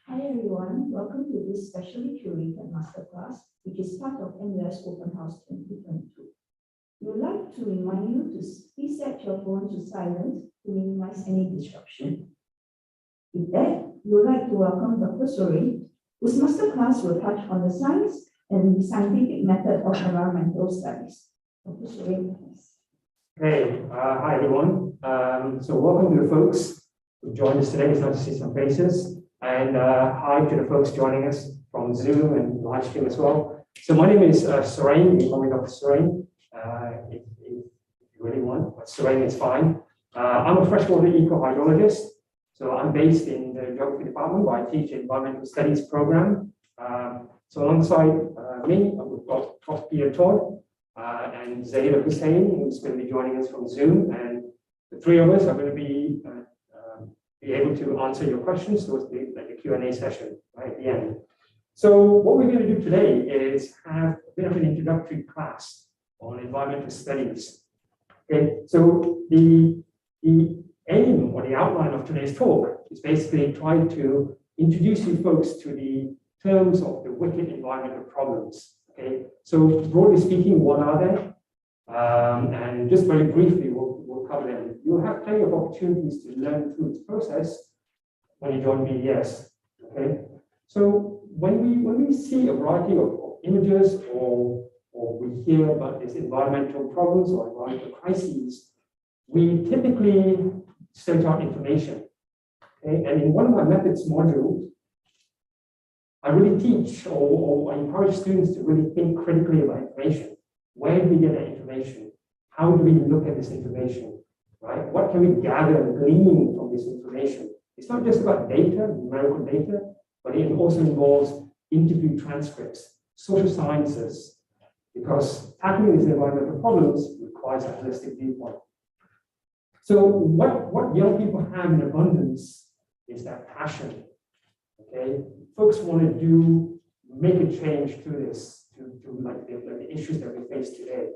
Hi everyone, welcome to this specially curated masterclass, which is part of NUS Open House 2022. We would like to remind you to please set your phone to silent to minimize any disruption. With that, we would like to welcome Dr. Soren, whose masterclass will touch on the science and the scientific method of environmental studies. Dr. Soren, please. Hey, hi everyone. So welcome to the folks who joined us today. It's nice to see some faces. And hi to the folks joining us from Zoom and live stream as well. So my name is Soren. You call me Dr. Soren if you really want, but Soren is fine. I'm a freshwater eco-hydrologist. So I'm based in the geography department where I teach environmental studies program. So alongside me, we've got Prof. Peter Todd and Zahida Hussain, who's going to be joining us from Zoom. And the three of us are going to be able to answer your questions towards the Q&A session right at the end. So what we're going to do today is have a bit of an introductory class on environmental studies. Okay, so the aim or the outline of today's talk is basically trying to introduce you folks to the terms of the wicked environmental problems. Okay, so broadly speaking, what are they? And just very briefly, we'll cover them. You'll have plenty of opportunities to learn through this process when you join BES. Okay, so when we see a variety of images or we hear about these environmental problems or environmental crises, we typically search out information. Okay, and in one of my methods modules, I really teach or I encourage students to really think critically about information. Where do we get that information? How do we look at this information? Right? What can we gather and glean from this information? It's not just about data, numerical data, but it also involves interview transcripts, social sciences, because tackling these environmental problems requires a holistic viewpoint. So what young people have in abundance is that passion. Okay, folks want to make a change to this, to like the issues that we face today,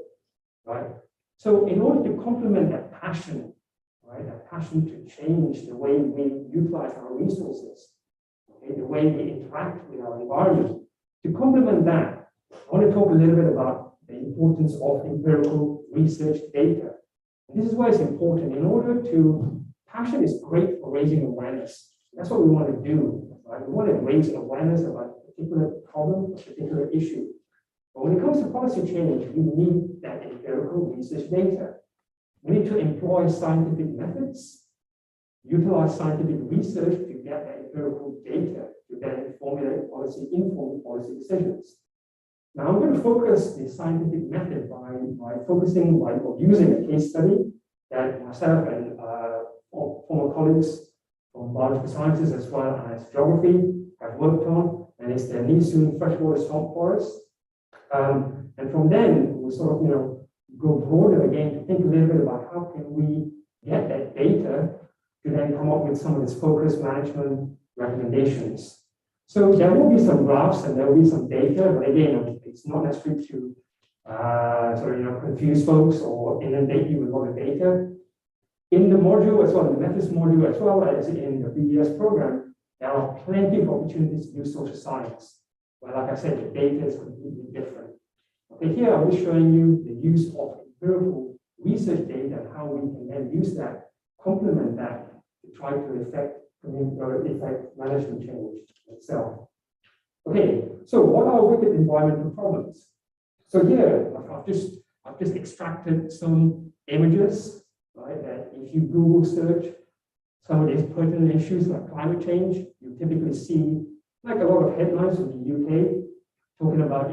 right? So in order to complement that passion, right, that passion to change the way we utilize our resources, okay, the way we interact with our environment. To complement that, I want to talk a little bit about the importance of empirical research data. And this is why it's important. In order to, passion is great for raising awareness. That's what we want to do, right? We want to raise awareness about a particular problem, a particular issue. But when it comes to policy change, we need that empirical research data. We need to employ scientific methods, utilize scientific research to get that empirical data to then formulate policy, inform policy decisions. Now I'm going to focus the scientific method by using a case study that myself and former colleagues from biological sciences as well as geography have worked on, and it's the Nee Soon freshwater swamp forest. And from then we'll sort of go broader again to think a little bit about how can we get that data to then come up with some of these focus management recommendations. So there will be some graphs and there will be some data, but again, it's not necessary to confuse folks or inundate you with a lot of data. In the module as well, in the methods module as well as in the BES program, there are plenty of opportunities to do social science. Well, like I said, the data is completely different. Okay, here I'm just showing you the use of empirical research data and how we can then use that, complement that to try to affect management change itself. Okay, so what are wicked environmental problems? So here I've just extracted some images, right? That if you Google search some of these pertinent issues like climate change, you typically see like a lot of headlines from the UK talking about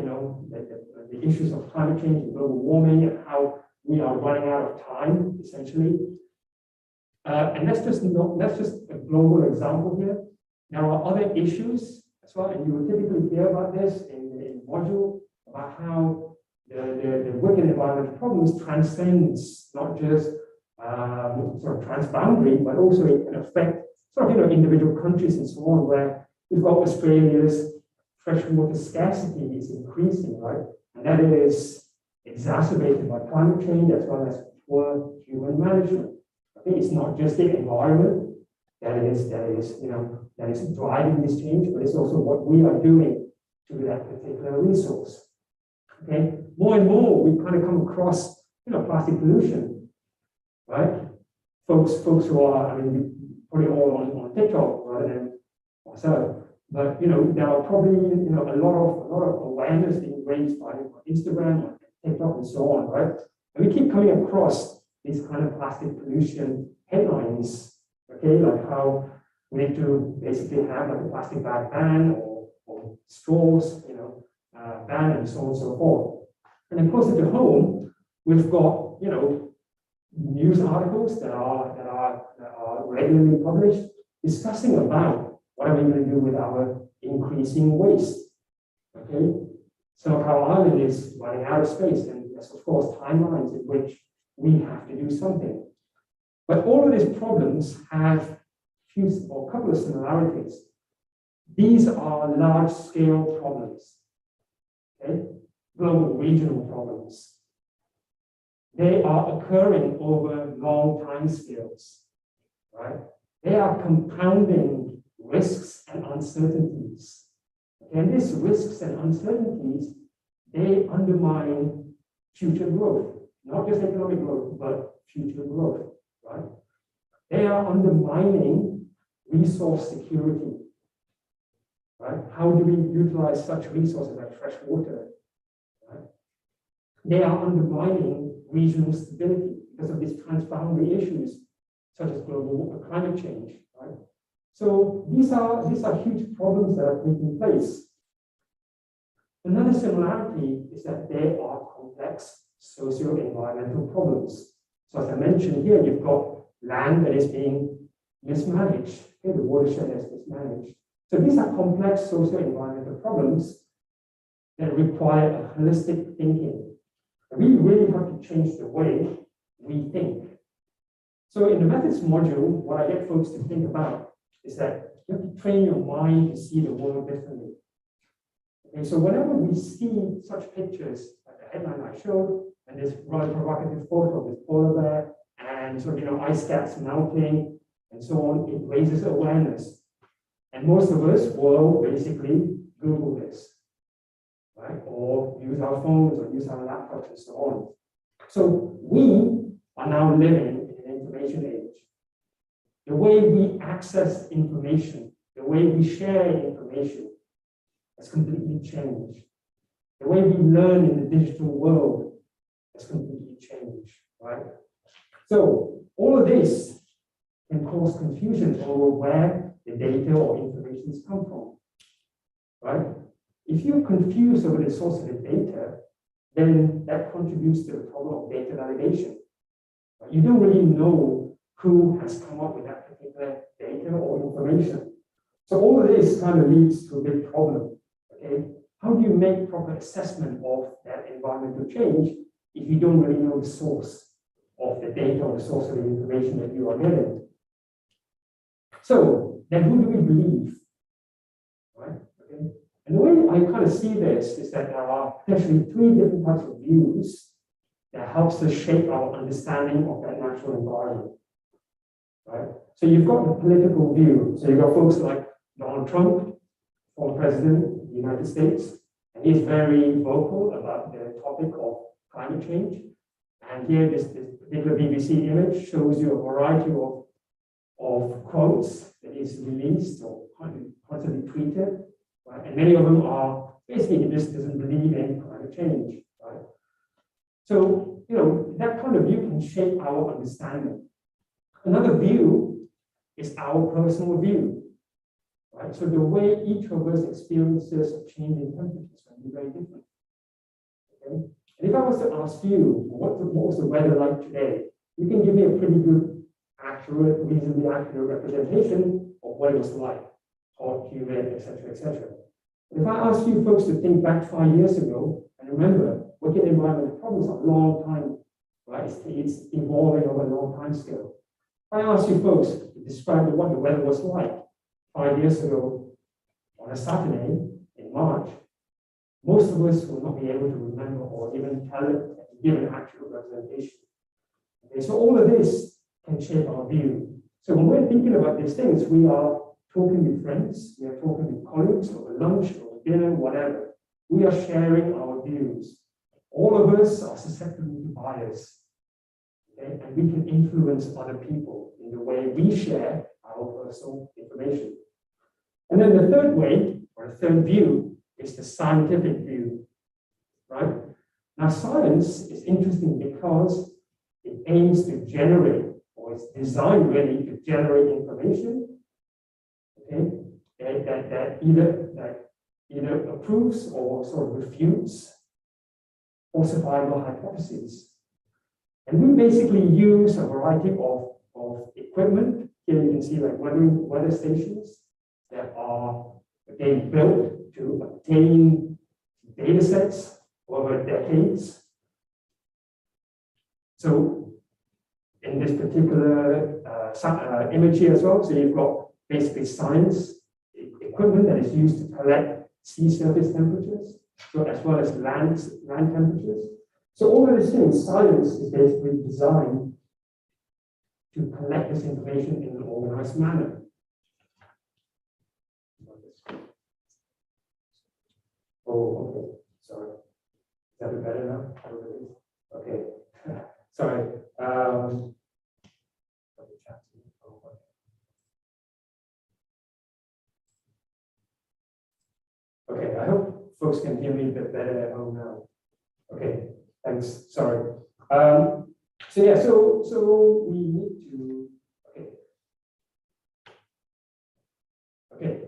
the issues of climate change and global warming and how we are running out of time essentially. And that's just a global example here. There are other issues as well, and you will typically hear about this in the module about how the wicked environmental problems transcends not just sort of transboundary, but also it can affect sort of individual countries and so on, where we've got Australia's freshwater scarcity is increasing, right? And that is exacerbated by climate change as well as poor human management. Okay, it's not just the environment that is driving this change, but it's also what we are doing to that particular resource. Okay, more and more we kind of come across plastic pollution, right? Folks who are, I mean, we put it all on TikTok rather than myself. But there are probably a lot of awareness being raised by Instagram, or TikTok, and so on, right? And we keep coming across these kind of plastic pollution headlines, okay, like how we need to basically have like a plastic bag ban or straws, ban and so on and so forth. And then closer to home, we've got news articles that are regularly published discussing about what are we going to do with our increasing waste. Okay, so our island is running out of space, and there's of course timelines in which we have to do something. But all of these problems have a couple of similarities. These are large-scale problems, okay? Global, regional problems. They are occurring over long time scales, right? They are compounding risks and uncertainties. And these risks and uncertainties, they undermine future growth, not just economic growth, but future growth, right? They are undermining resource security, right? How do we utilize such resources like fresh water, right? They are undermining regional stability because of these transboundary issues, such as global climate change, right? So these are huge problems that are taking place. Another similarity is that they are complex socio-environmental problems. So as I mentioned here, you've got land that is being mismanaged, okay, the watershed is mismanaged. So these are complex socio-environmental problems that require a holistic thinking. And we really have to change the way we think. So in the methods module, what I get folks to think about is that you have to train your mind to see the world differently. Okay, so whenever we see such pictures, like the headline I showed, and this rather provocative photo of this polar bear, and sort of ice caps melting, and so on, it raises awareness. And most of us will basically Google this, right? Or use our phones or use our laptops and so on. So we are now living in an information age. The way we access information, the way we share information has completely changed. The way we learn in the digital world has completely changed, right? So all of this can cause confusion over where the data or information come from, right? If you're confused over the source of the data, then that contributes to the problem of data validation. Right? You don't really know who has come up with that particular data or information. So all of this kind of leads to a big problem, okay? How do you make proper assessment of that environmental change if you don't really know the source of the data or the source of the information that you are getting? So then who do we believe, right? Okay. And the way I kind of see this is that there are potentially three different types of views that helps us shape our understanding of that natural environment, right? So you've got the political view. So you've got folks like Donald Trump, former president of the United States, and he's very vocal about the topic of climate change. And here, this particular BBC image shows you a variety of quotes that is released or constantly tweeted, right? And many of them are basically he just doesn't believe in climate change, right? So, that kind of view can shape our understanding. Another view is our personal view, right? So the way each of us experiences a change in temperatures can be very different, okay? And if I was to ask you, what was the weather like today? You can give me a pretty good, reasonably accurate representation of what it was like, hot, humid, etc., etc. But if I ask you folks to think back 5 years ago, and remember, working in environmental problems are a long time, right? It's evolving over a long time scale. If I ask you folks to describe what the weather was like 5 years ago on a Saturday in March, most of us will not be able to remember or even give an accurate representation. Okay, so all of this can shape our view. So when we're thinking about these things, we are talking with friends, we are talking with colleagues over lunch or dinner, whatever. We are sharing our views. All of us are susceptible to bias, okay? And we can influence other people in the way we share our personal information. And then the third way, or the third view, is the scientific view, right? Now, science is interesting because it aims to generate, or it's designed really to generate information, okay, that either approves or sort of refutes falsifiable hypotheses. And we basically use a variety of equipment. Here you can see like weather stations that are, again, built to obtain data sets over decades. So in this particular image here as well, so you've got basically science equipment that is used to collect sea surface temperatures, so as well as land temperatures. So all of these things, science is basically designed to collect this information in an organized manner. Oh, okay, sorry. Is that better now? Okay, sorry. Okay, I hope folks can hear me a bit better at home now. Okay, thanks. Sorry. So yeah, so we need to. Okay.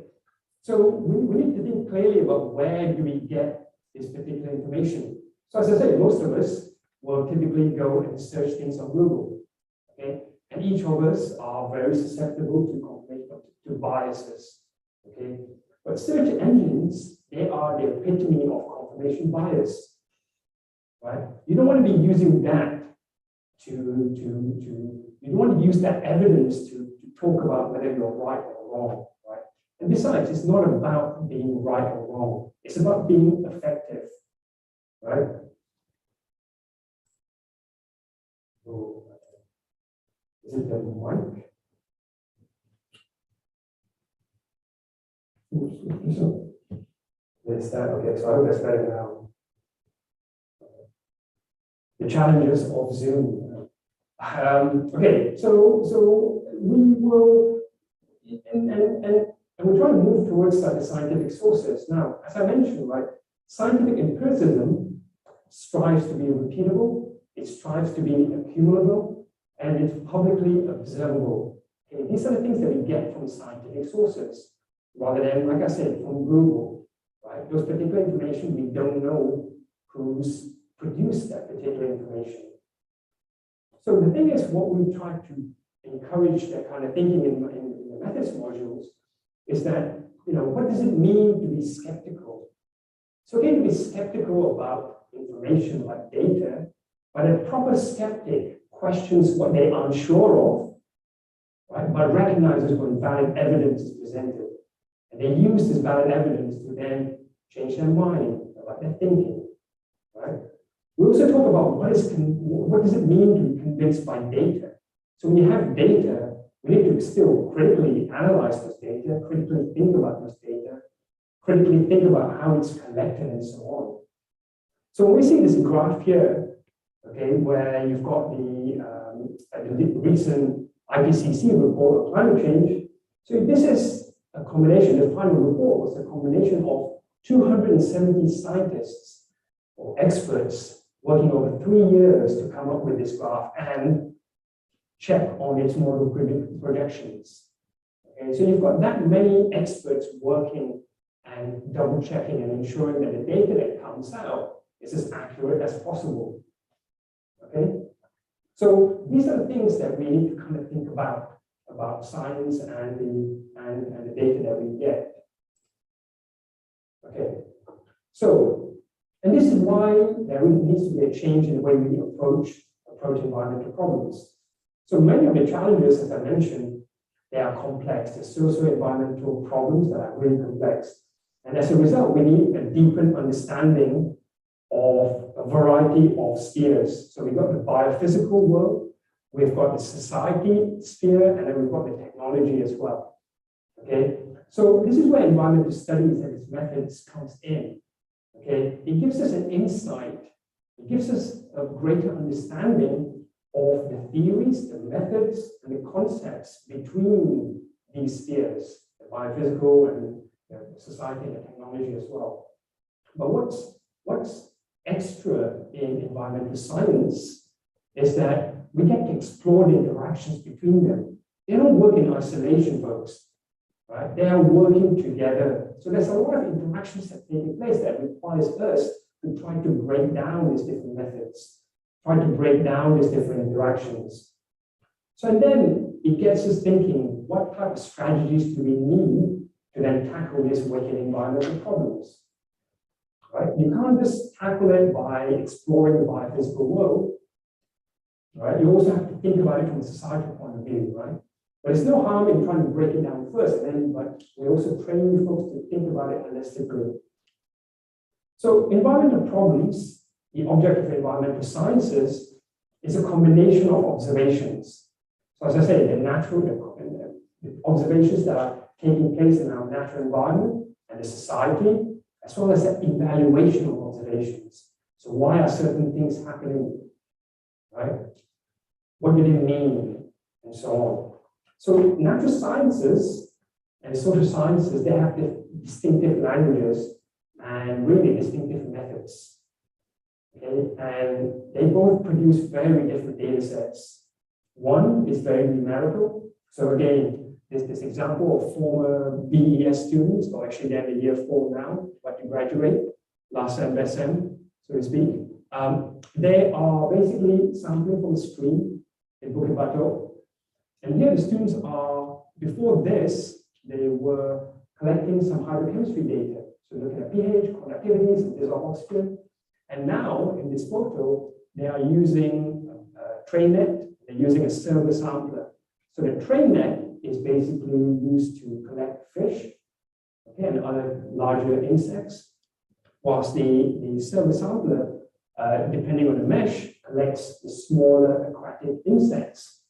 So we need to think clearly about where do we get this particular information. So as I said, most of us will typically go and search things on Google. Okay, and each of us are very susceptible to confirmation, to biases. Okay, but search engines, they are the epitome of confirmation bias. Right? You don't want to be using that you don't want to use that evidence to talk about whether you're right or wrong, right? And besides, it's not about being right or wrong. It's about being effective, right? So, is it the mic? So let's start. Okay, so I hope that's better now. The challenges of Zoom. Okay, so we will, and we're trying to move towards like the scientific sources. Now, as I mentioned, right, scientific empiricism strives to be repeatable, it strives to be accumulable, and it's publicly observable. Okay, these are the things that we get from scientific sources, rather than, like I said, from Google, right? Those particular information, we don't know who's produced that particular information. So the thing is, what we try to encourage that kind of thinking in the methods modules is that, what does it mean to be skeptical? So again, to be skeptical about information like data, but a proper skeptic questions what they aren't sure of, right? But recognizes when valid evidence is presented. And they use this valid evidence to then change their mind about their thinking, right? We also talk about what does it mean to be convinced by data. So when you have data, we need to still critically analyze those data, critically think about those data, critically think about how it's collected and so on. So when we see this graph here, okay, where you've got the recent IPCC report on climate change, so this is a combination, the final report was a combination of 270 scientists or experts working over 3 years to come up with this graph and check on its model projections. Okay, so you've got that many experts working and double checking and ensuring that the data that comes out is as accurate as possible. Okay, so these are the things that we need to kind of think about science and the data that we get. Okay, so, and this is why there needs to be a change in the way we approach environmental problems. So many of the challenges, as I mentioned, they are complex. The socio-environmental problems that are really complex. And as a result, we need a deepened understanding of a variety of spheres. So we've got the biophysical world, we've got the society sphere, and then we've got the technology as well. Okay, so this is where environmental studies and its methods comes in. Okay, it gives us an insight, it gives us a greater understanding of the theories, the methods, and the concepts between these spheres, the biophysical and the society and the technology as well. But what's extra in environmental science is that we get to explore the interactions between them. They don't work in isolation, folks, right? They are working together. So there's a lot of interactions that take place that requires us to try to break down these different methods, try to break down these different interactions. So and then it gets us thinking, what type of strategies do we need to then tackle these wicked environmental problems? Right? You can't just tackle it by exploring the biophysical world. Right? You also have to think about it from a societal point of view, right? But there's no harm in trying to break it down first, and then but we also train you folks to think about it holistically. So environmental problems, the object of environmental sciences, is a combination of observations. So as I say, the observations that are taking place in our natural environment and the society, as well as the evaluation of observations. So why are certain things happening, right? What do they mean, and so on. So natural sciences and social sciences, they have distinctive languages and really distinctive methods. Okay, and they both produce very different data sets. One is very numerical. So again, there's this example of former BES students, or actually they're in year 4 now, about to graduate, last sem, best sem, so to speak. They are basically sampling from a stream in Bukit Batok. And here the students are, before this, they were collecting some hydrochemistry data. So looking at pH, conductivities, and dissolved oxygen. And now in this photo, they are using a train net, they're using a server sampler. So the train net is basically used to collect fish, okay, and other larger insects, whilst the server sampler, depending on the mesh, collects the smaller aquatic insects.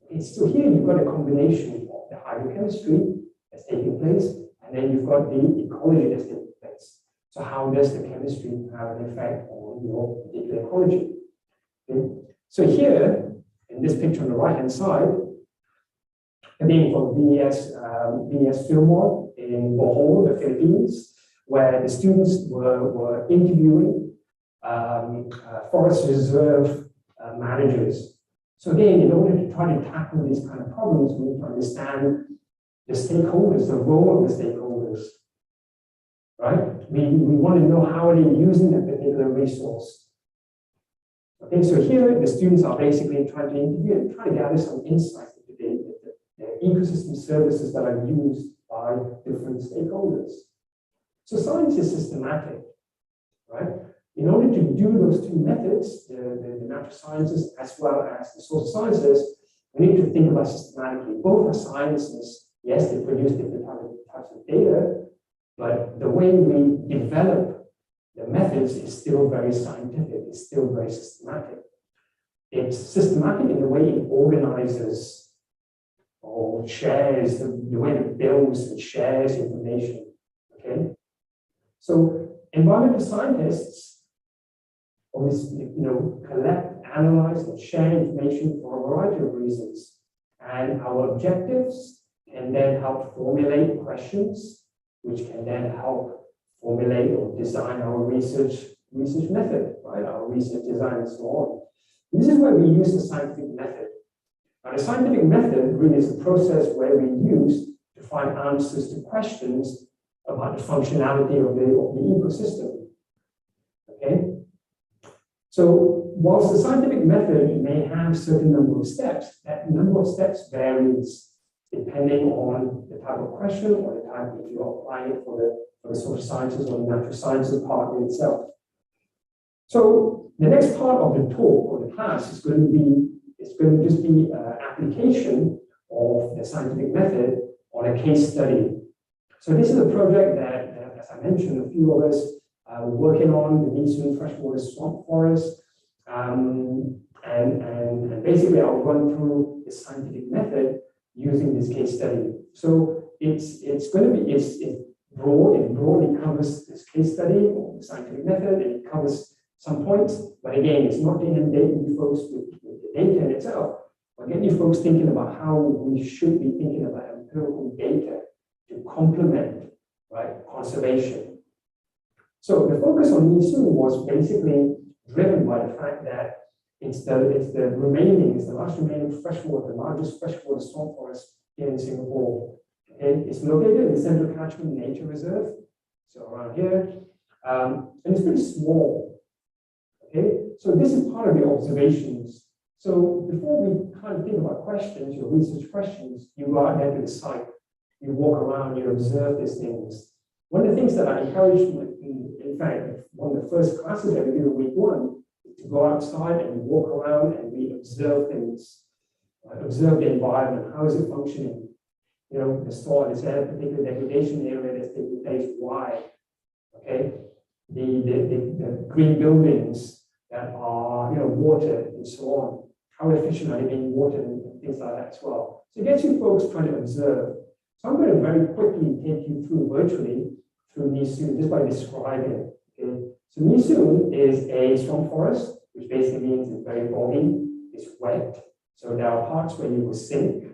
Okay, so here you've got a combination of the hydrochemistry that's taking place, And then you've got the ecology that's taking place. So how does the chemistry have an effect on your particular ecology? Okay. So here, in this picture on the right-hand side, again from BES Fillmore in Bohol, the Philippines, where the students were interviewing forest reserve managers. So again, in order to try to tackle these kind of problems, we need to understand the stakeholders, the role of the stakeholders, right? We want to know how are they using that particular resource. Okay, so here the students are basically trying to interview and try to gather some insights into the ecosystem services that are used by different stakeholders. So science is systematic, right? In order to do those two methods, the natural sciences as well as the social sciences, we need to think about systematically. Both are sciences. Yes, they produce different types of data, but the way we develop the methods is still very scientific, it's still very systematic. It's systematic in the way it organizes or shares, the way it builds and shares information, okay? So environmental scientists always, collect, analyze, and share information for a variety of reasons. And our objectives can then help formulate questions, which can then help formulate or design our research method, right? Our research design and so on. And this is where we use the scientific method. Now, the scientific method really is a process where we use to find answers to questions about the functionality of the ecosystem. Okay? So, whilst the scientific method may have a certain number of steps, that number of steps varies depending on the type of question or the type, if you're applying it for the social sciences or the natural sciences part in itself. So the next part of the talk or the class is going to just be application of the scientific method on a case study. So this is a project that as I mentioned, a few of us were working on, the Nee Soon freshwater swamp forest. And basically I'll run through the scientific method using this case study. So it's broad, it broadly covers this case study or the scientific method, and it covers some points, but again, it's not to inundate you folks with the data in itself, but get you folks thinking about how we should be thinking about empirical data to complement, right, conservation. So the focus on Nee Soon was basically driven by the fact that it's the largest remaining largest freshwater swamp forest here in Singapore. Okay? It's located in the Central Catchment Nature Reserve, so around here, and it's pretty small. Okay, so this is part of the observations. So before we kind of think about questions, your research questions, you go out there to the site, you walk around, you observe these things. One of the things that I encourage, in fact, one of the first classes that we do in week 1, to go outside and walk around and we observe things, observe the environment, how is it functioning? You know, the soil, is there a particular degradation area that's taking place? Why? Okay, the green buildings that are, watered and so on. How efficient are they being watered and things like that as well? So it gets you folks trying to observe. So I'm going to very quickly take you through virtually through Nee Soon, just by describing it. Okay? So Nee Soon is a swamp forest, which basically means it's very boggy, it's wet. So there are parts where you will sink.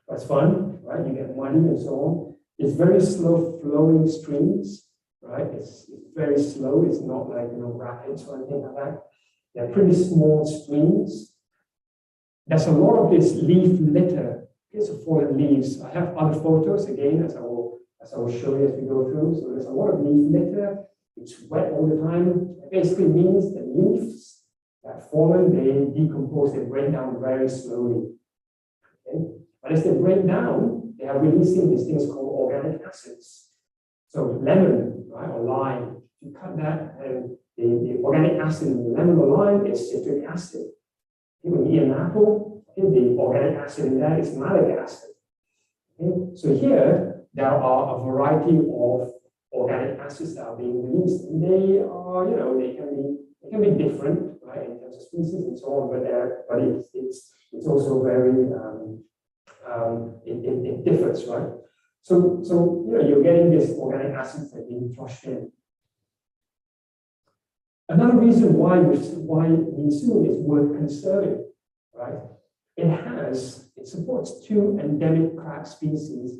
That's fun, right? You get muddy and so on. It's very slow flowing streams, right? It's very slow. It's not like, rapids or anything like that. They're pretty small streams. There's a lot of this leaf litter. Okay, so fallen leaves. I have other photos again, as I will show you as we go through. So there's a lot of leaf litter. It's wet all the time. It basically means the leaves that have fallen, they decompose, they break down very slowly. Okay? But as they break down, they are releasing these things called organic acids. So lemon, right, or lime, you cut that, and the organic acid in the lemon or lime is citric acid. Okay, when you eat an apple, okay, the organic acid in there is malic acid. Okay? So here, there are a variety of organic acids that are being released, and they are, they can be different, right, in terms of species and so on, but it's also very it differs, right? So you're getting this organic acids that are being flushed in. Another reason why Nee Soon is worth conserving, right? It supports two endemic crab species.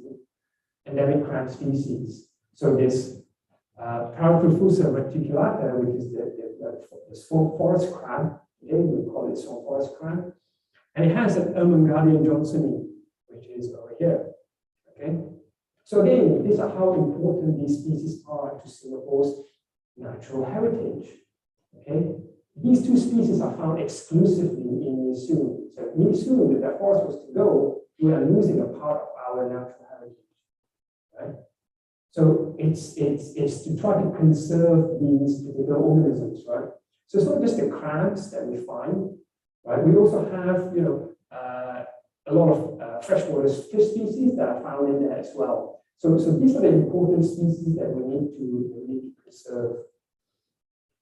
So this Paraprofusca reticulata, which is the swamp forest crab, okay, we call it swamp forest crab, and it has an Ermengardia johnsoni, which is over here. Okay, so again, these are how important these species are to Singapore's natural heritage. Okay, these two species are found exclusively in Nee Soon. So if Nee Soon, if that forest was to go, we are losing a part of our natural heritage. Right? So it's to try to conserve these particular organisms, right? So it's not just the crabs that we find, right? We also have, a lot of freshwater fish species that are found in there as well. So these are the important species that we need to preserve.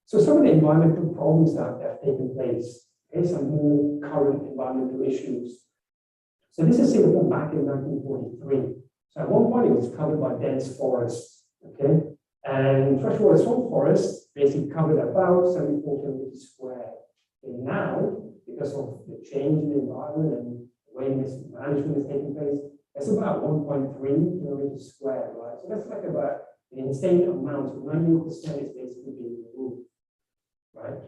So some of the environmental problems that have taken place, okay, some more current environmental issues. So this is Singapore back in 1943. So at one point it was covered by dense forests, okay? And freshwater swamp forests basically covered about 74 kilometers square. And now, because of the change in the environment and the way mismanagement is taking place, it's about 1.3 kilometers square, right? So that's like about an insane amount. So 90% is basically being removed, right?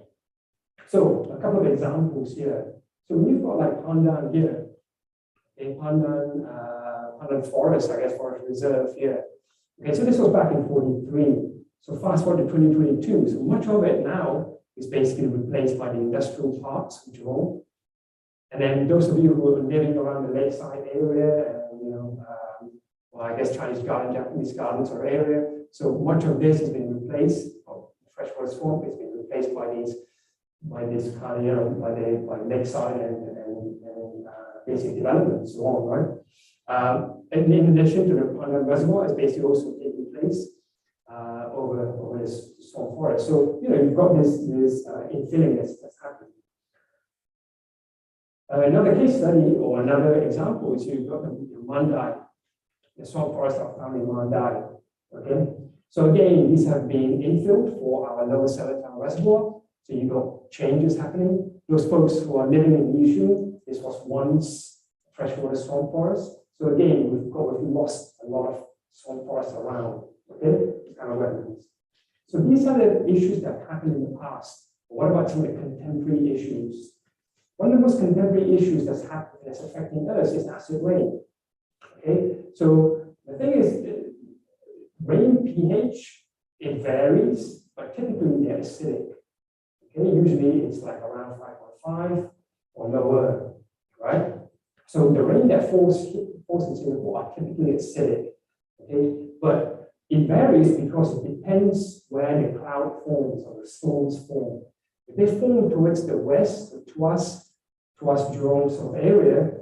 So a couple of examples here. So we've got like Pandan here, okay, Pandan Forest, I guess, Forest Reserve here. Okay, so this was back in 43. So fast forward to 2022. So much of it now is basically replaced by the industrial parks, which are all. And then those of you who are living around the lakeside area, and well, I guess Chinese garden, Japanese gardens or area. So much of this has been replaced, or freshwater swamp has been replaced by this kind of, by lakeside and basic development and so on, right? And in addition to the Pandan Reservoir, is basically also taking place over this swamp forest. So you've got this infilling that's happening. Another case study or another example is you've got the Mandai, the swamp forest are found in Mandai. Okay, so again, these have been infilled for our Lower Seletar Reservoir. So you've got changes happening. Those folks who are living in Nee Soon, this was once freshwater swamp forest. So again, we've lost a lot of swamp forests around. Okay, kind of wetlands. So these are the issues that happened in the past. But what about some of the contemporary issues? One of the most contemporary issues that's affecting us is acid rain. Okay, so the thing is, rain pH, it varies, but typically they're acidic. Okay, usually it's like around 5.5 or lower, right? So the rain that falls in Singapore are typically acidic. Okay, but it varies because it depends where the cloud forms or the storms form. If they form towards the west, so to us Jurong sort of area,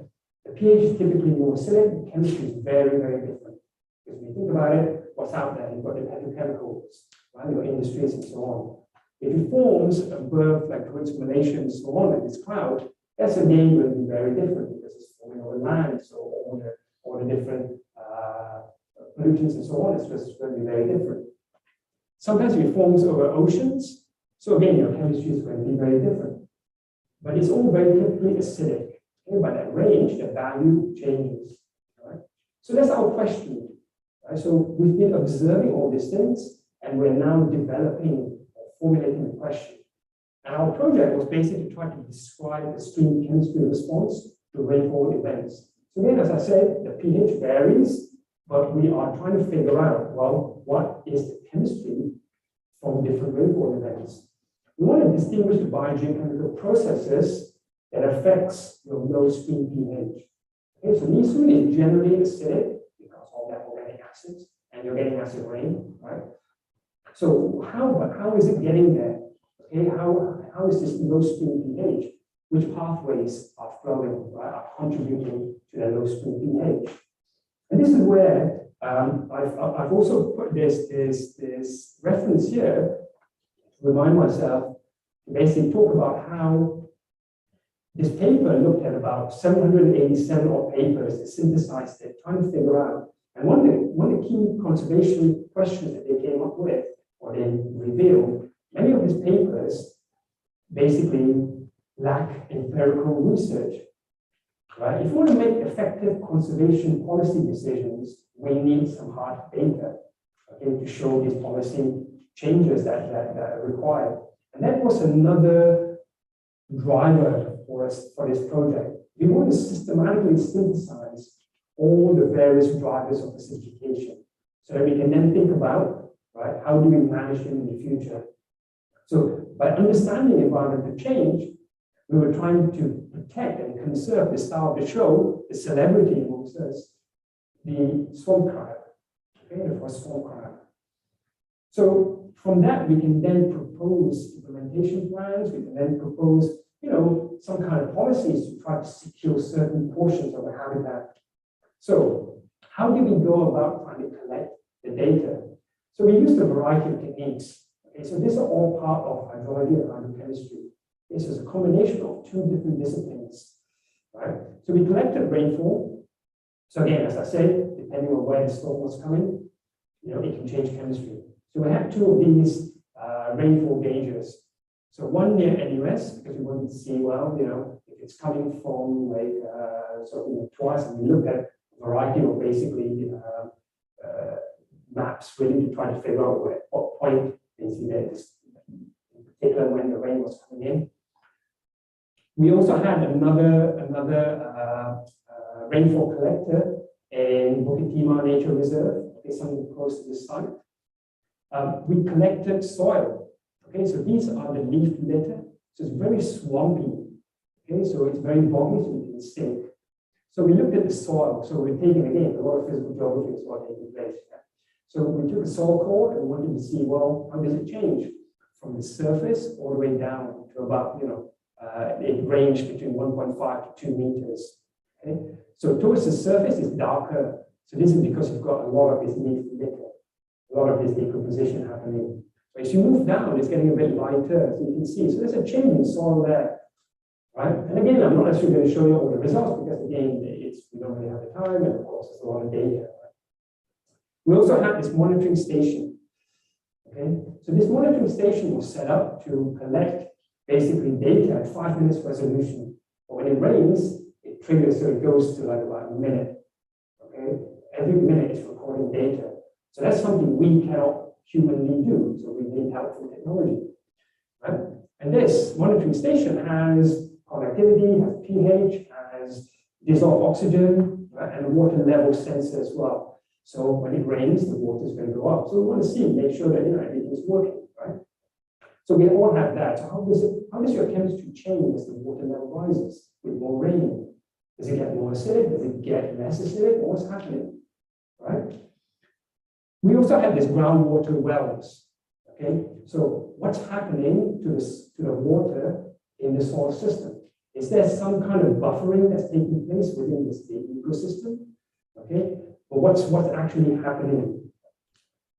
the pH is typically more acidic. The chemistry is very, very different. Because when you think about it, what's out there? You've got the petrochemicals, right? Your industries and so on. If it forms above, like towards Malaysia and so on, like this cloud, that's again going to be very different because it's forming over land. So all the different pollutants and so on, it's just going to be very different. Sometimes it forms over oceans. So again, your chemistry is going to be very different. But it's all very typically acidic. Okay? By that range, the value changes. Right? So that's our question. Right? So we've been observing all these things, and we're now developing or formulating the question. And our project was basically to try to describe the stream chemistry response to rainfall events. So again, as I said, the pH varies, but we are trying to figure out, well, what is the chemistry from different rainfall events? We want to distinguish the biogeochemical processes that affects your low stream pH. Okay, so Nee Soon is generally acidic because of that organic acids, and you're getting acid rain, right? So how is it getting there? Okay, how is this low stream pH? Which pathways are flowing, right, are contributing to that low stream pH? And this is where I've also put this reference here to remind myself to basically talk about how this paper looked at about 787 odd papers that synthesized it, trying to figure out And one of the key conservation questions that they came up with, or they revealed, many of these papers basically lack empirical research. Right? If you want to make effective conservation policy decisions, we need some hard data, okay, to show these policy changes that are required. And that was another driver for us for this project. We want to systematically synthesize all the various drivers of acidification so that we can then think about, right, how do we manage them in the future. So by understanding environmental change, we were trying to protect and conserve the star of the show, the celebrity amongst us, the swamp crab, okay, the first swamp crab. So from that, we can then propose implementation plans. We can then propose, some kind of policies to try to secure certain portions of the habitat. So how do we go about trying to collect the data? So we used a variety of techniques. Okay, so these are all part of hydrology and hydrochemistry. This is a combination of two different disciplines, right? So we collected rainfall. So again, as I said, depending on where the storm was coming, it can change chemistry. So we had two of these rainfall gauges. So one near NUS, because we wanted to see, well, if it's coming from twice, and we looked at a variety of basically maps really to try to figure out what point basically there is, in particular when the rain was coming in. We also had another rainfall collector in Bukit Timah Nature Reserve, okay, something close to this site. We collected soil. Okay, so these are the leaf litter. So it's very swampy. Okay, so it's very boggy, so it can sink. So we looked at the soil. So we're taking, again, a lot of physical geography is what taking place. Yeah. So we took a soil core and wanted to see, well, how does it change from the surface all the way down to about, it ranged between 1.5 to 2 meters. Okay, so towards the surface is darker. So this is because you've got a lot of this leaf litter, a lot of this decomposition happening. So as you move down, it's getting a bit lighter, so you can see. So there's a change in soil there, right? And again, I'm not necessarily going to show you all the results because again, we don't really have the time, and of course, there's a lot of data. Right? We also have this monitoring station. Okay, so this monitoring station was set up to collect basically data at 5 minutes resolution. But when it rains, it triggers, so it goes to like about a minute. Okay, every minute it's recording data. So that's something we cannot humanly do. So we need help from technology, right? And this monitoring station has connectivity, has pH, has dissolved oxygen, right? And a water level sensor as well. So when it rains, the water is going to go up. So we want to see, make sure that everything is working, right? So we all have that. So how does your chemistry change as the water level rises with more rain? Does it get more acidic? Does it get less acidic? What's happening, right? We also have these groundwater wells. Okay, so what's happening to the water in the soil system? Is there some kind of buffering that's taking place within the ecosystem? Okay, but what's actually happening?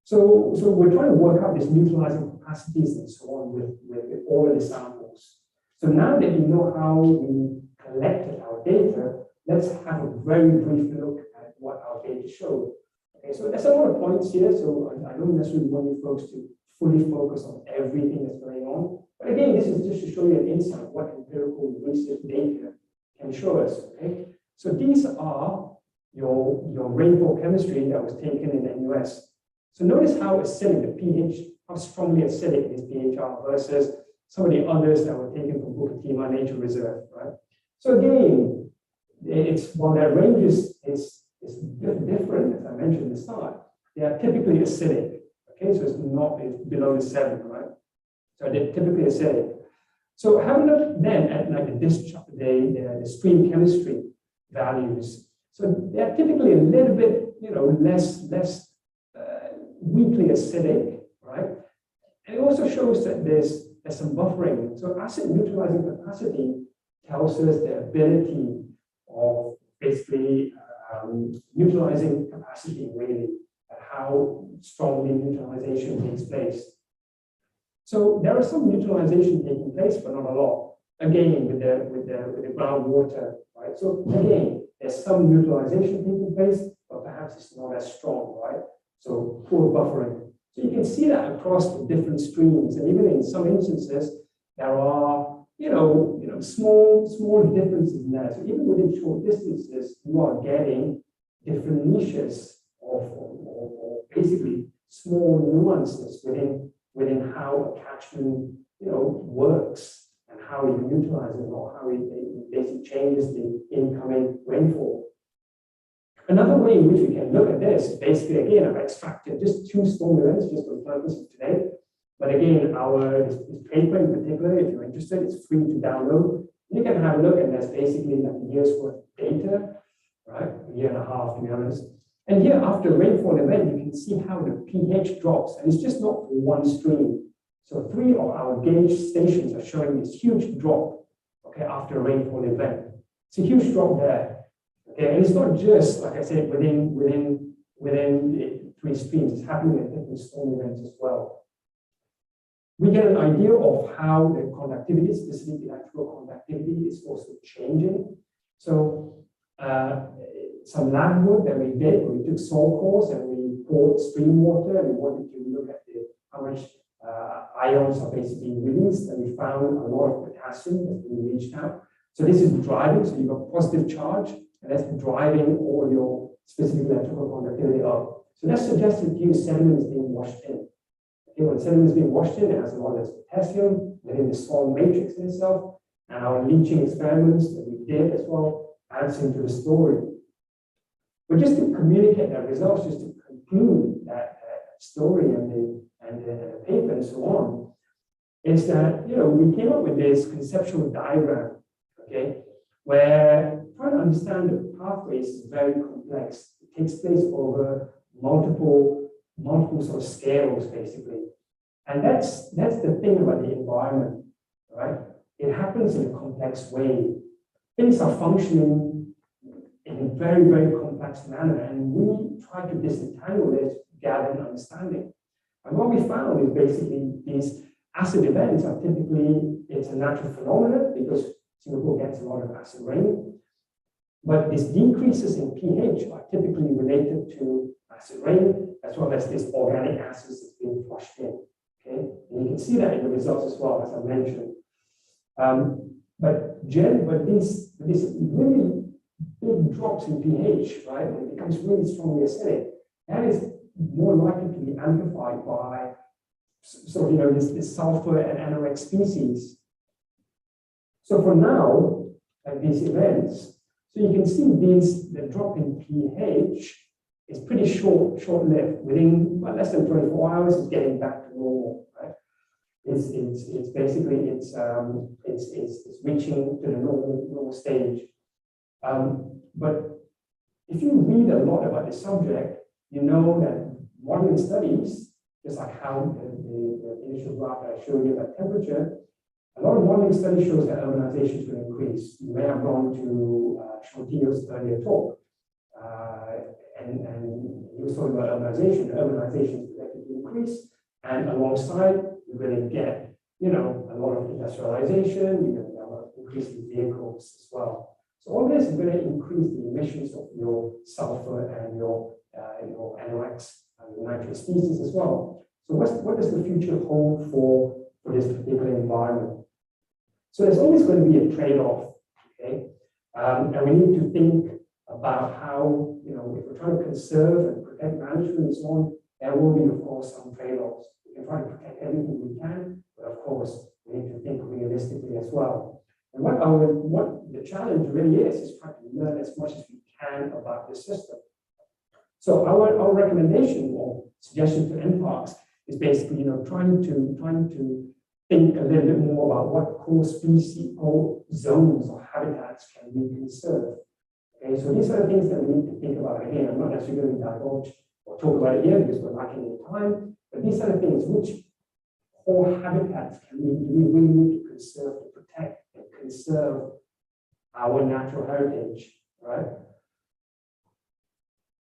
So we're trying to work out this neutralizing capacities and so on with all of the samples. So now that you know how we collected our data, let's have a very brief look at what our data showed. Okay, so there's a lot of points here, so I don't necessarily want you folks to fully focus on everything that's going on. But again, this is just to show you an insight of what empirical research data can show us. Okay, so these are your rainfall chemistry that was taken in the NUS. So notice how acidic the pH, how strongly acidic this pH are versus some of the others that were taken from Bukit Timah Nature Reserve, right? So again, while their range is different, as I mentioned at the start, they are typically acidic. Okay, so it's below the 7, right? So they're typically acidic. So have a look then at like the stream chemistry values. So they're typically a little bit, less weakly acidic, right? And it also shows that there's some buffering. So acid neutralizing capacity tells us the ability of basically neutralizing capacity, really, how strongly neutralization takes place. So there is some neutralization taking place, but not a lot. Again, with the groundwater, right? So again, there's some neutralization taking place, but perhaps perhaps it's not as strong, right? So poor buffering. So you can see that across the different streams, and even in some instances, there are small differences in there. So even within short distances, you are getting different niches or basically small nuances within how a catchment works and how it utilizes or how it basically changes the incoming rainfall. Another way in which we can look at this is basically, again, I've extracted just 2 storm events just for the purpose of today. But again, this paper in particular, if you're interested, it's free to download. You can have a look, and there's basically like a year's worth of data, right? A year and a half, to be honest. And here, after a rainfall event, you can see how the pH drops, and it's just not for one stream. So 3 of our gauge stations are showing this huge drop, okay, after a rainfall event. It's a huge drop there. Okay, and it's not just, like I said, within the 3 streams, it's happening at different storm events as well. We get an idea of how the conductivity, specifically electrical conductivity, is also changing. So some lab work that we did, we took soil cores and we poured stream water, and we wanted to look at how much ions are basically released, and we found a lot of potassium that's being leached out. So this is driving, so you've got positive charge, and that's driving all your specific electrical conductivity up. So that's suggested to you sediment is being washed in. Okay, when sediment is being washed in, it has a lot of potassium within the soil matrix in itself, and our leaching experiments that we did as well adds into the story. But just to communicate that results, just to conclude that story and the paper and so on, is that we came up with this conceptual diagram, okay, where trying to understand the pathways is very complex. It takes place over multiple sort of scales, basically. And that's the thing about the environment, right? It happens in a complex way. Things are functioning in a very, very complex manner, and we try to disentangle it, gather an understanding. And what we found is basically these acid events are typically, it's a natural phenomenon because Singapore gets a lot of acid rain. But these decreases in pH are typically related to acid rain, as well as these organic acids that's being flushed in. Okay, and you can see that in the results as well, as I mentioned. But these really big drops in pH, right, when it becomes really strongly acidic, that is more likely to be amplified by sort of this sulfur and NOx species. So for now, at these events, so you can see the drop in pH is pretty short-lived. Within less than 24 hours, it's getting back to normal, right? It's basically reaching to the normal stage. But if you read a lot about the subject, you know that modeling studies, just like how the initial graph that I showed you about temperature, a lot of modeling studies shows that urbanization is going to increase. You may have gone to Shantio's earlier talk, and he was talking about urbanization. Urbanization is projected to increase, and alongside, you're going to get, a lot of industrialization. You're going to have an increase in vehicles as well. So all this is going to increase the emissions of your sulfur and your NOx and the nitrate species as well. So what does the future hold for this particular environment? So there's always going to be a trade-off, okay? And we need to think about how, if we're trying to conserve and protect management and so on, there will be, of course, some trade-offs. We can try to protect everything we can, but of course, we need to think realistically as well. And what the challenge really is trying to learn as much as we can about this system. So our recommendation or suggestion to NParks is basically, trying to think a little bit more about what core species, core zones or habitats can we conserve. Okay, so these are the things that we need to think about. Again, I'm not necessarily going to divulge or talk about it here because we're lacking in time, but these are the things, which core habitats do we really need to conserve, to protect and conserve our natural heritage, right?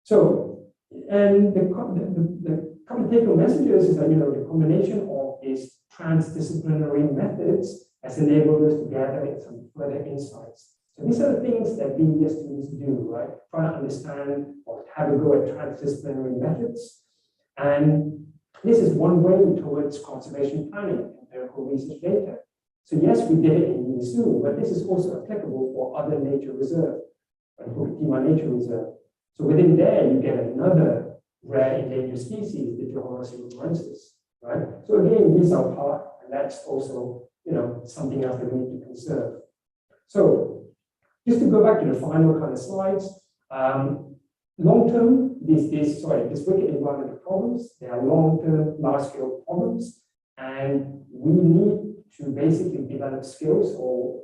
So, and the common take-home messages is that, the combination of these transdisciplinary methods has enabled us to gather some further insights. So these are the things that BES students do, right? Try to understand or have a go at transdisciplinary methods. And this is one way towards conservation planning, empirical research data. So yes, we did it in Nee Soon, but this is also applicable for other nature reserves, like Bukit Timah Nature Reserve. So within there, you get another rare endangered species, the Johorus silvestris, right? So again, these are part, and that's also, something else that we need to conserve. So just to go back to the final kind of slides, long-term, these wicked environmental problems, they are long-term, large-scale problems, and we need to basically develop skills, or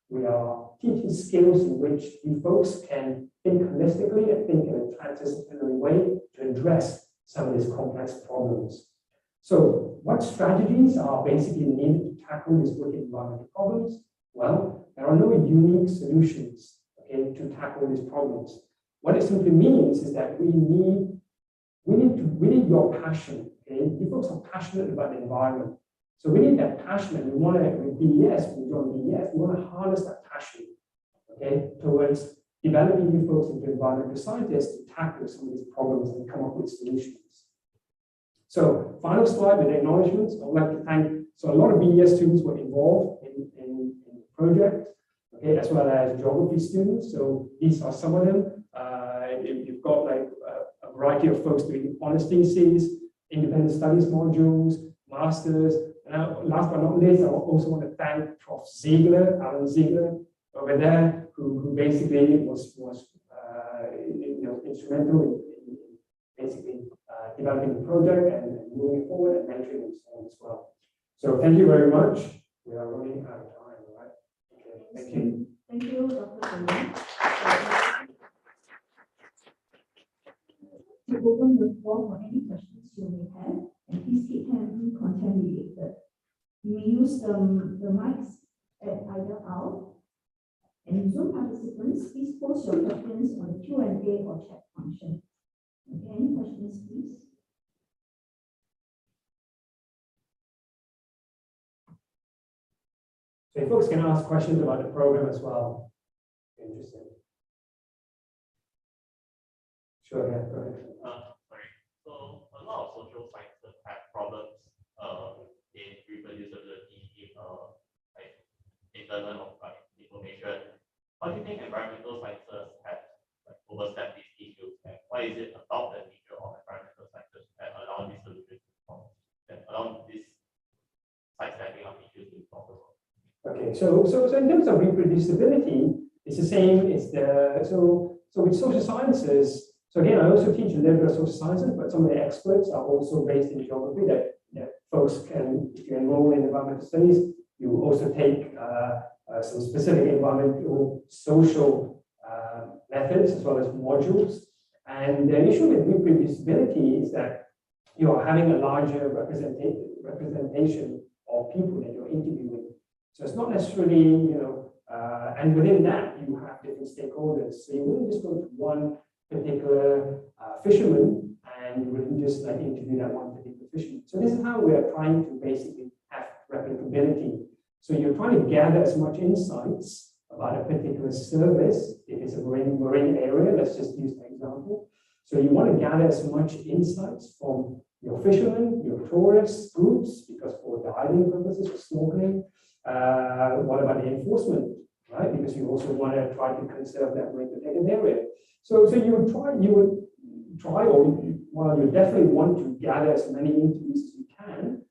we are teaching skills in which you folks can think holistically and think in a transdisciplinary way to address some of these complex problems. So what strategies are basically needed to tackle these wicked environmental problems? Well, there are no unique solutions, okay, to tackle these problems. What it simply means is that we need your passion, okay? You folks are passionate about the environment. So we need that passion, and we want to, with BES, when we join BES, we want to harness that passion, okay, towards developing you folks into environmental scientists to tackle some of these problems and come up with solutions. So final slide with acknowledgements. I would like to thank, so a lot of BES students were involved in the project, okay, as well as geography students. So these are some of them. You've got like a variety of folks doing honors theses, independent studies modules, masters. And last but not least, I also want to thank Prof. Alan Ziegler over there, who basically was instrumental in basically developing the project and moving it forward and mentoring and so on as well. So thank you very much. We are running out of time, all right? Okay, thank you. Thank you, Dr. Tony. To open the floor for any questions you may have, and please keep them content related. You may use the mics at either out. And Zoom participants, please post your questions on the Q&A or chat function. Okay, any questions, please? So folks can ask questions about the program as well. Interesting. Sure, yeah, go ahead. Sorry. So a lot of social sciences have problems in reproducibility, like internal of information. How do you think environmental sciences have overstepped these issues, and why is it about the nature of environmental sciences that allow these solutions that allow this sidestepping of issues to be possible? Okay, so in terms of reproducibility, it's the same. It's so with social sciences. So again, I also teach a little bit of social sciences, but some of the experts are also based in geography. That folks can, if you enroll in environmental studies, you also take some specific environmental social methods as well as modules. And the issue with reproducibility is that you are having a larger representation of people that you're interviewing. So it's not necessarily, and within that, you have different stakeholders. So you wouldn't just go to one particular fisherman and you wouldn't just like interview that one particular fisherman. So this is how we are trying to basically have replicability. So you're trying to gather as much insights about a particular service. If it's a marine area, let's just use an example. So you want to gather as much insights from your fishermen, your tourist groups, because for diving purposes or snorkeling. What about the enforcement, right? Because you also want to try to conserve that marine protected area. So you would try, you definitely want to gather as many interviews as you can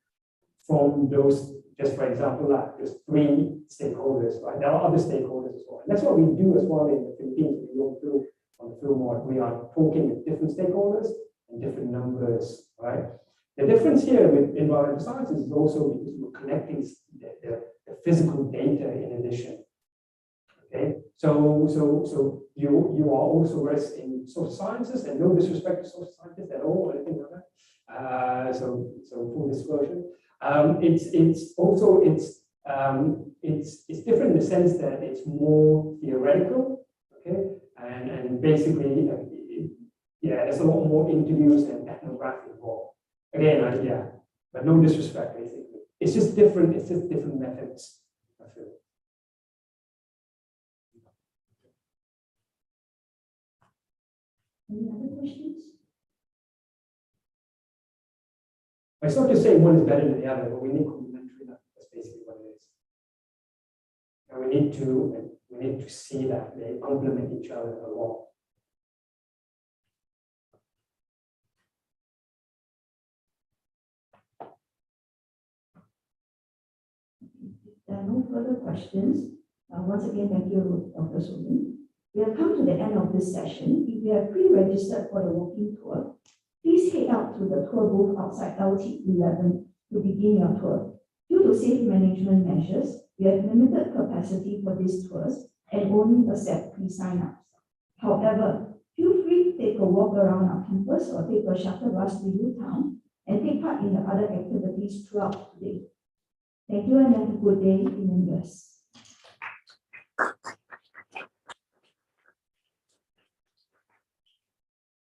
from those, just for example, like just 3 stakeholders, right? There are other stakeholders as well. And that's what we do as well in the Philippines. We go through on the film mod. We are talking with different stakeholders and different numbers, right? The difference here with environmental sciences is also because we're connecting the physical data in addition. Okay, so you are also versed in social sciences, and no disrespect to social scientists at all or anything like that. So full disclosure. It's different in the sense that it's more theoretical. Okay, and basically there's a lot more interviews and ethnography involved. Again, but no disrespect, basically. It's just different. It's just different methods. I feel. Any other questions? It's not to say one is better than the other, but we need complementary. That's basically what it is. And we need to see that they complement each other a lot. There are no further questions. Once again, thank you, Dr. Soon. We have come to the end of this session. If you have pre-registered for the walking tour, please head out to the tour booth outside LT11 to begin your tour. Due to safe management measures, we have limited capacity for these tours and only accept pre-sign-ups. However, feel free to take a walk around our campus or take a shuttle bus to UTown and take part in the other activities throughout the day. Thank you and have a good day in NUS.